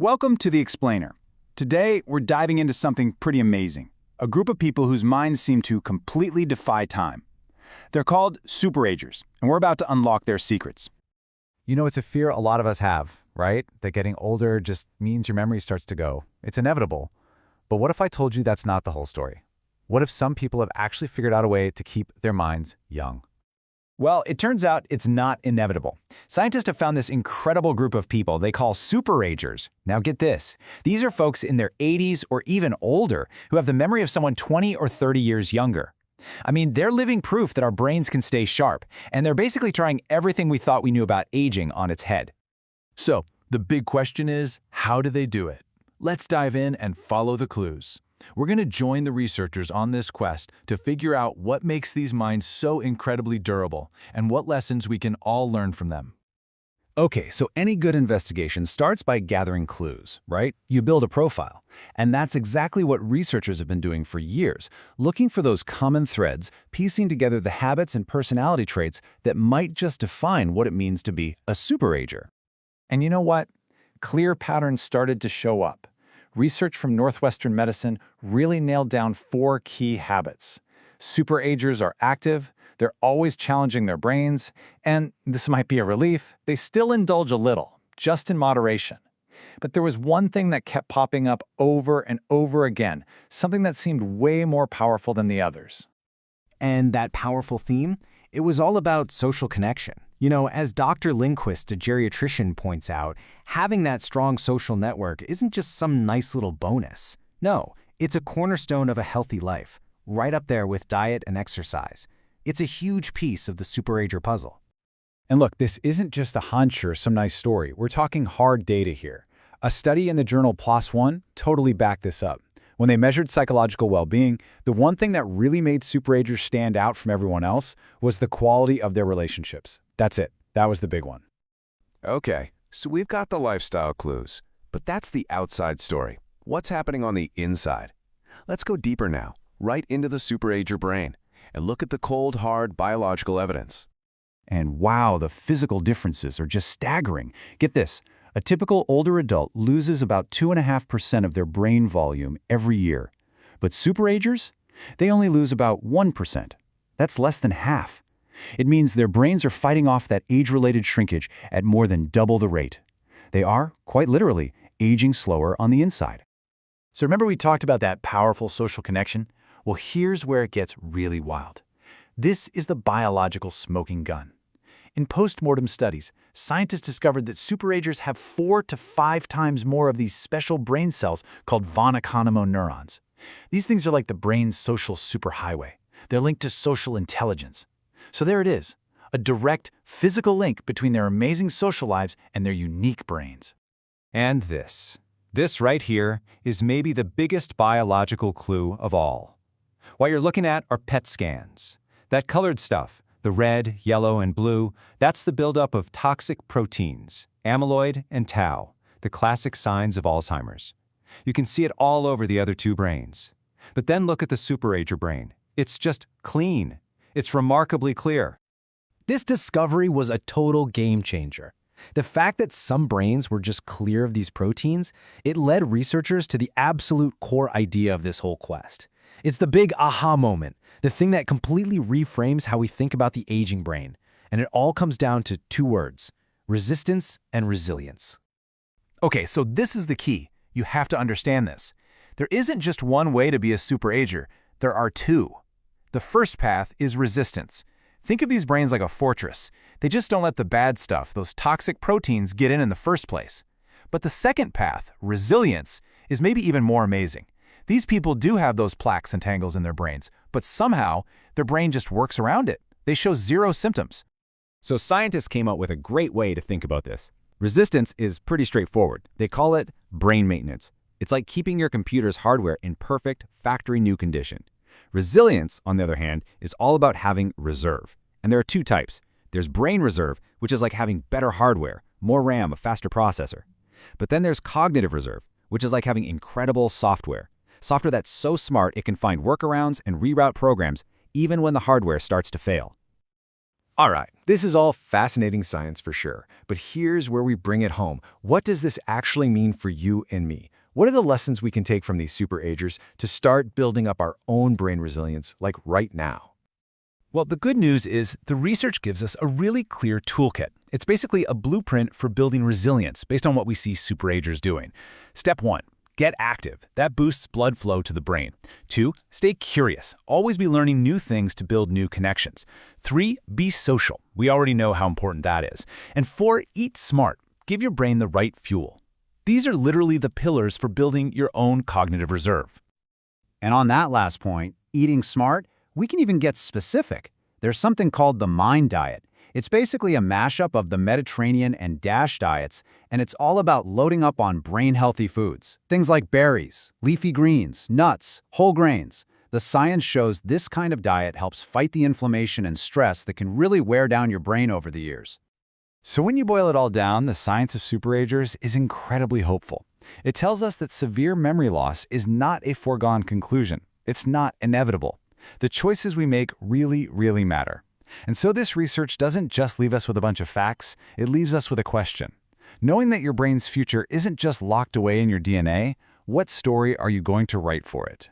Welcome to The Explainer. Today, we're diving into something pretty amazing. A group of people whose minds seem to completely defy time. They're called SuperAgers, and we're about to unlock their secrets. You know, it's a fear a lot of us have, right? That getting older just means your memory starts to go. It's inevitable. But what if I told you that's not the whole story? What if some people have actually figured out a way to keep their minds young? Well, it turns out it's not inevitable. Scientists have found this incredible group of people they call SuperAgers. Now get this. These are folks in their 80s or even older who have the memory of someone 20 or 30 years younger. I mean, they're living proof that our brains can stay sharp, and they're basically trying everything we thought we knew about aging on its head. So, the big question is, how do they do it? Let's dive in and follow the clues. We're going to join the researchers on this quest to figure out what makes these minds so incredibly durable and what lessons we can all learn from them. Okay, so any good investigation starts by gathering clues, right? You build a profile. And that's exactly what researchers have been doing for years, looking for those common threads, piecing together the habits and personality traits that might just define what it means to be a superager. And you know what? Clear patterns started to show up. Research from Northwestern Medicine really nailed down 4 key habits. SuperAgers are active, they're always challenging their brains, and this might be a relief, they still indulge a little, just in moderation. But there was one thing that kept popping up over and over again, something that seemed way more powerful than the others. And that powerful theme? It was all about social connection. You know, as Dr. Lindquist, a geriatrician, points out, having that strong social network isn't just some nice little bonus. No, it's a cornerstone of a healthy life, right up there with diet and exercise. It's a huge piece of the SuperAger puzzle. And look, this isn't just a hunch or some nice story. We're talking hard data here. A study in the journal PLOS One totally backed this up. When they measured psychological well-being, the one thing that really made SuperAgers stand out from everyone else was the quality of their relationships. That's it. That was the big one. Okay, so we've got the lifestyle clues, but that's the outside story. What's happening on the inside? Let's go deeper now, right into the SuperAger brain, and look at the cold, hard biological evidence. And wow, the physical differences are just staggering. Get this. A typical older adult loses about 2.5% of their brain volume every year. But SuperAgers? They only lose about 1%. That's less than half. It means their brains are fighting off that age-related shrinkage at more than double the rate. They are, quite literally, aging slower on the inside. So remember we talked about that powerful social connection? Well, here's where it gets really wild. This is the biological smoking gun. In post-mortem studies, scientists discovered that SuperAgers have 4 to 5 times more of these special brain cells called von Economo neurons. These things are like the brain's social superhighway. They're linked to social intelligence. So there it is, a direct, physical link between their amazing social lives and their unique brains. And this right here is maybe the biggest biological clue of all. What you're looking at are PET scans. That colored stuff, the red, yellow, and blue, that's the buildup of toxic proteins, amyloid and tau, the classic signs of Alzheimer's. You can see it all over the other 2 brains. But then look at the SuperAger brain. It's just clean. It's remarkably clear. This discovery was a total game changer. The fact that some brains were just clear of these proteins, it led researchers to the absolute core idea of this whole quest. It's the big aha moment, the thing that completely reframes how we think about the aging brain. And it all comes down to 2 words: resistance and resilience. Okay, so this is the key. You have to understand this. There isn't just one way to be a SuperAger. There are 2. The first path is resistance. Think of these brains like a fortress. They just don't let the bad stuff, those toxic proteins, get in the first place. But the second path, resilience, is maybe even more amazing. These people do have those plaques and tangles in their brains, but somehow their brain just works around it. They show 0 symptoms. So scientists came up with a great way to think about this. Resistance is pretty straightforward. They call it brain maintenance. It's like keeping your computer's hardware in perfect, factory-new condition. Resilience, on the other hand, is all about having reserve. And there are 2 types. There's brain reserve, which is like having better hardware, more RAM, a faster processor. But then there's cognitive reserve, which is like having incredible software. Software that's so smart it can find workarounds and reroute programs even when the hardware starts to fail. All right, this is all fascinating science for sure, but here's where we bring it home. What does this actually mean for you and me? What are the lessons we can take from these SuperAgers to start building up our own brain resilience, like right now? Well, the good news is the research gives us a really clear toolkit. It's basically a blueprint for building resilience based on what we see SuperAgers doing. Step 1. Get active. That boosts blood flow to the brain. 2. Stay curious. Always be learning new things to build new connections. 3. Be social. We already know how important that is. And 4. Eat smart. Give your brain the right fuel. These are literally the pillars for building your own cognitive reserve. And on that last point, eating smart, we can even get specific. There's something called the MIND diet. It's basically a mashup of the Mediterranean and DASH diets, and it's all about loading up on brain-healthy foods. Things like berries, leafy greens, nuts, whole grains. The science shows this kind of diet helps fight the inflammation and stress that can really wear down your brain over the years. So when you boil it all down, the science of SuperAgers is incredibly hopeful. It tells us that severe memory loss is not a foregone conclusion. It's not inevitable. The choices we make really, really matter. And so this research doesn't just leave us with a bunch of facts, it leaves us with a question. Knowing that your brain's future isn't just locked away in your DNA, what story are you going to write for it?